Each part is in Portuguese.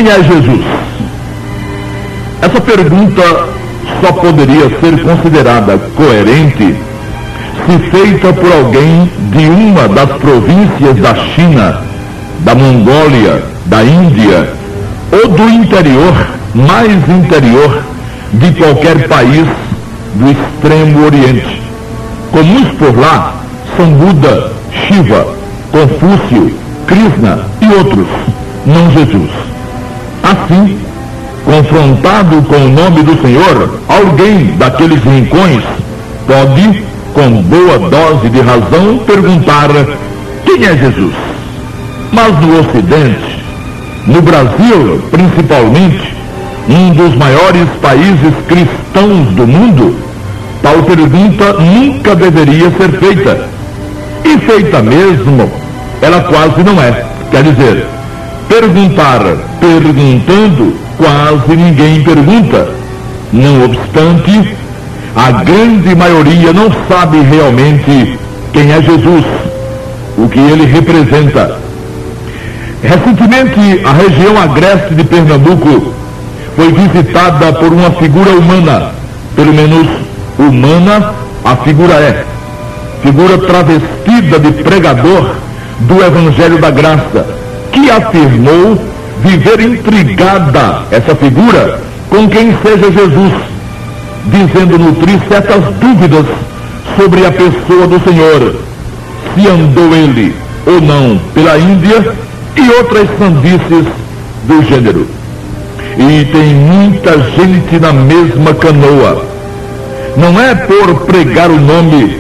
Quem é Jesus? Essa pergunta só poderia ser considerada coerente se feita por alguém de uma das províncias da China, da Mongólia, da Índia ou do interior, mais interior, de qualquer país do extremo oriente. Comuns por lá são Buda, Shiva, Confúcio, Krishna e outros, não Jesus. Assim, confrontado com o nome do Senhor, alguém daqueles rincões pode, com boa dose de razão, perguntar: quem é Jesus? Mas no Ocidente, no Brasil principalmente, um dos maiores países cristãos do mundo, tal pergunta nunca deveria ser feita. E feita mesmo, ela quase não é. Quer dizer, perguntar perguntando, quase ninguém pergunta. Não obstante, a grande maioria não sabe realmente quem é Jesus, o que ele representa. Recentemente, a região agreste de Pernambuco foi visitada por uma figura humana, pelo menos humana a figura é, figura travestida de pregador do Evangelho da Graça, que afirmou viver intrigada, essa figura, com quem seja Jesus, dizendo nutrir certas dúvidas sobre a pessoa do Senhor, se andou ele ou não pela Índia e outras sandices do gênero. E tem muita gente na mesma canoa. Não é por pregar o nome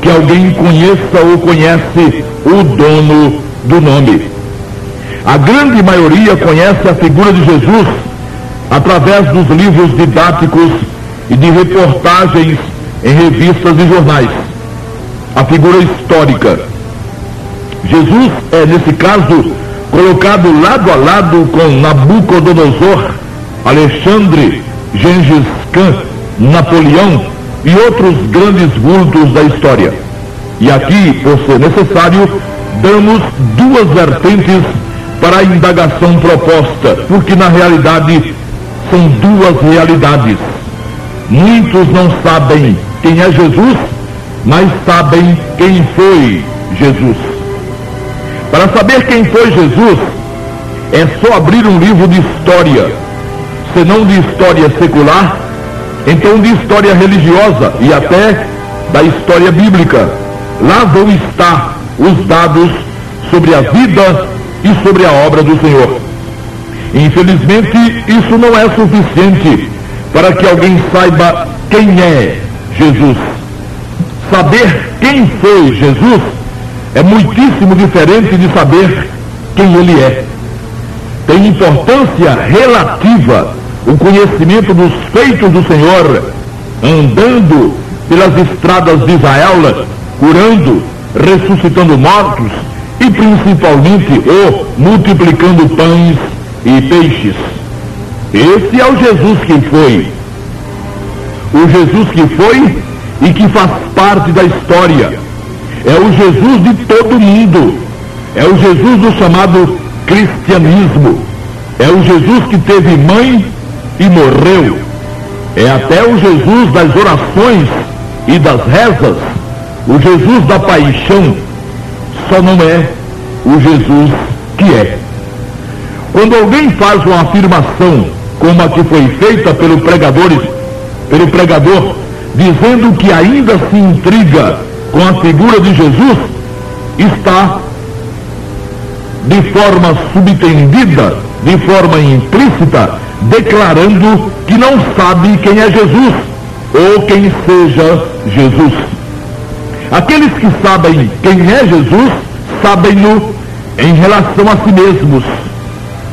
que alguém conheça ou conhece o dono do nome. A grande maioria conhece a figura de Jesus através dos livros didáticos e de reportagens em revistas e jornais. A figura histórica. Jesus é, nesse caso, colocado lado a lado com Nabucodonosor, Alexandre, Gengis Khan, Napoleão e outros grandes vultos da história. E aqui, por ser necessário, damos duas vertentes para a indagação proposta, porque na realidade são duas realidades. Muitos não sabem quem é Jesus, mas sabem quem foi Jesus. Para saber quem foi Jesus, é só abrir um livro de história, se não de história secular, então de história religiosa e até da história bíblica. Lá vão estar os dados sobre a vida e sobre a obra do Senhor. Infelizmente, isso não é suficiente para que alguém saiba quem é Jesus. Saber quem foi Jesus é muitíssimo diferente de saber quem ele é. Tem importância relativa o conhecimento dos feitos do Senhor, andando pelas estradas de Israel, curando, ressuscitando mortos e principalmente multiplicando pães e peixes. Esse é o Jesus que foi. O Jesus que foi e que faz parte da história. É o Jesus de todo mundo. É o Jesus do chamado cristianismo. É o Jesus que teve mãe e morreu. É até o Jesus das orações e das rezas. O Jesus da paixão. Só não é o Jesus que é. Quando alguém faz uma afirmação como a que foi feita pelo pregador, dizendo que ainda se intriga com a figura de Jesus, está de forma subtendida, de forma implícita, declarando que não sabe quem é Jesus ou quem seja Jesus. Aqueles que sabem quem é Jesus, sabem-no em relação a si mesmos.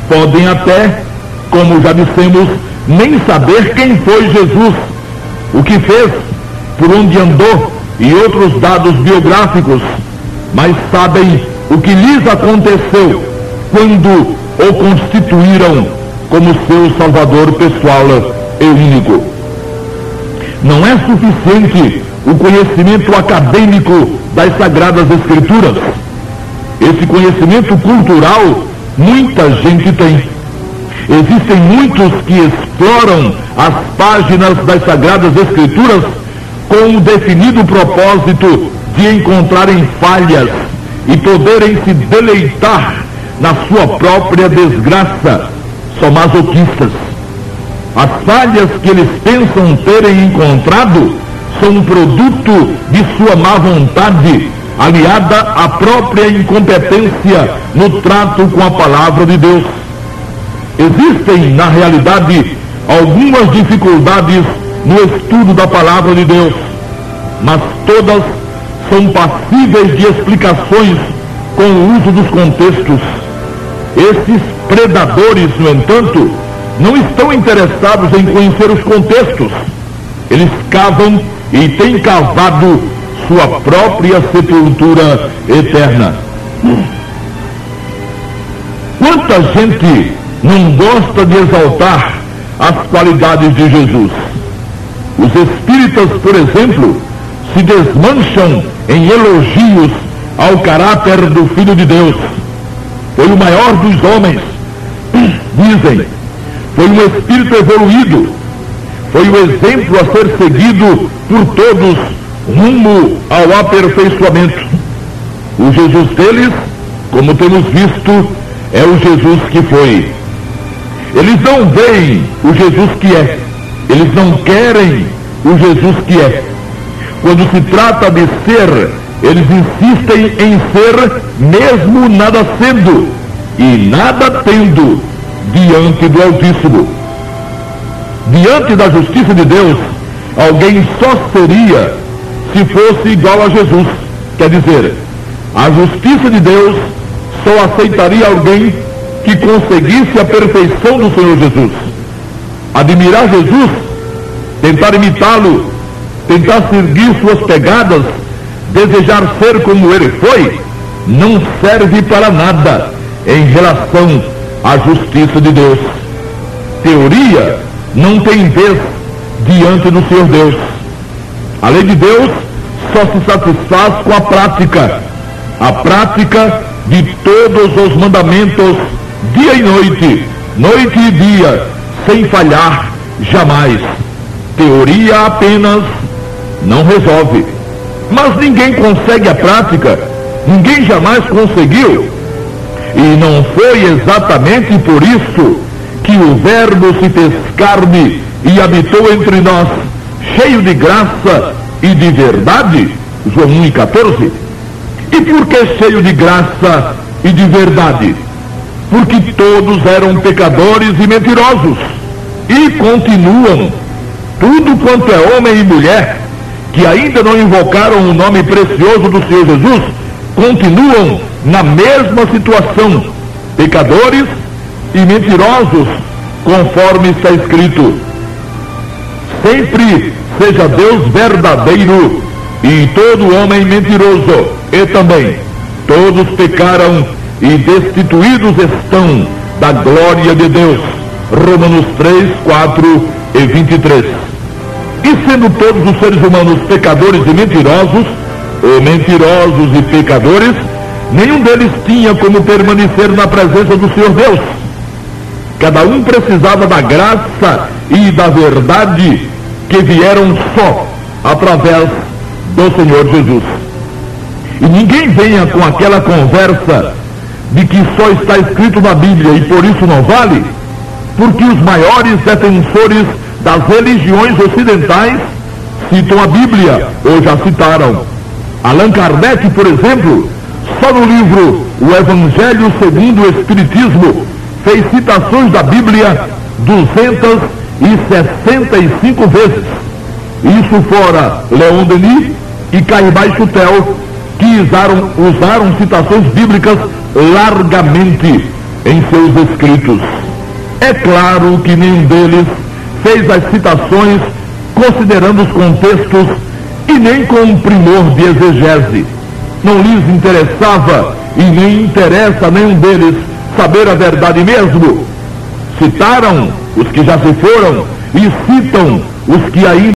Podem até, como já dissemos, nem saber quem foi Jesus, o que fez, por onde andou e outros dados biográficos, mas sabem o que lhes aconteceu quando o constituíram como seu salvador pessoal e único. Não é suficiente o conhecimento acadêmico das Sagradas Escrituras. Esse conhecimento cultural muita gente tem. Existem muitos que exploram as páginas das Sagradas Escrituras com o definido propósito de encontrarem falhas e poderem se deleitar na sua própria desgraça. São masoquistas. As falhas que eles pensam terem encontrado são um produto de sua má vontade, aliada à própria incompetência no trato com a palavra de Deus. Existem, na realidade, algumas dificuldades no estudo da palavra de Deus, mas todas são passíveis de explicações com o uso dos contextos. Esses predadores, no entanto, não estão interessados em conhecer os contextos. Eles cavam e têm cavado sua própria sepultura eterna. Quanta gente não gosta de exaltar as qualidades de Jesus? Os espíritas, por exemplo, se desmancham em elogios ao caráter do Filho de Deus. Foi o maior dos homens, dizem. Foi um espírito evoluído. Foi o exemplo a ser seguido por todos rumo ao aperfeiçoamento. O Jesus deles, como temos visto, é o Jesus que foi. Eles não veem o Jesus que é. Eles não querem o Jesus que é. Quando se trata de ser, eles insistem em ser, mesmo nada sendo e nada tendo diante do Altíssimo. Diante da justiça de Deus, alguém só seria se fosse igual a Jesus. Quer dizer, a justiça de Deus só aceitaria alguém que conseguisse a perfeição do Senhor Jesus. Admirar Jesus, tentar imitá-lo, tentar seguir suas pegadas, desejar ser como ele foi, não serve para nada em relação à justiça de Deus. Teoria não tem vez diante do Senhor Deus. A lei de Deus só se satisfaz com a prática de todos os mandamentos, dia e noite, noite e dia, sem falhar jamais. Teoria apenas não resolve. Mas ninguém consegue a prática, ninguém jamais conseguiu. E não foi exatamente por isso que o Verbo se fez carne e habitou entre nós, cheio de graça e de verdade, João 1,14. E por que cheio de graça e de verdade? Porque todos eram pecadores e mentirosos, e continuam. Tudo quanto é homem e mulher que ainda não invocaram o nome precioso do Senhor Jesus, continuam na mesma situação, pecadores e mentirosos, conforme está escrito. Sempre seja Deus verdadeiro e todo homem mentiroso, e também todos pecaram e destituídos estão da glória de Deus. Romanos 3, 4 e 23. E sendo todos os seres humanos pecadores e mentirosos, ou mentirosos e pecadores, nenhum deles tinha como permanecer na presença do Senhor Deus. Cada um precisava da graça e da verdade que vieram só através do Senhor Jesus. E ninguém venha com aquela conversa de que só está escrito na Bíblia e por isso não vale, porque os maiores defensores das religiões ocidentais citam a Bíblia, ou já citaram. Allan Kardec, por exemplo, só no livro O Evangelho segundo o Espiritismo, fez citações da Bíblia 265 vezes. Isso fora Leon Denis e Caibai Chutel, que usaram citações bíblicas largamente em seus escritos. É claro que nenhum deles fez as citações considerando os contextos e nem com um primor de exegese. Não lhes interessava e nem interessa a nenhum deles saber a verdade mesmo. Citaram os que já se foram e citam os que ainda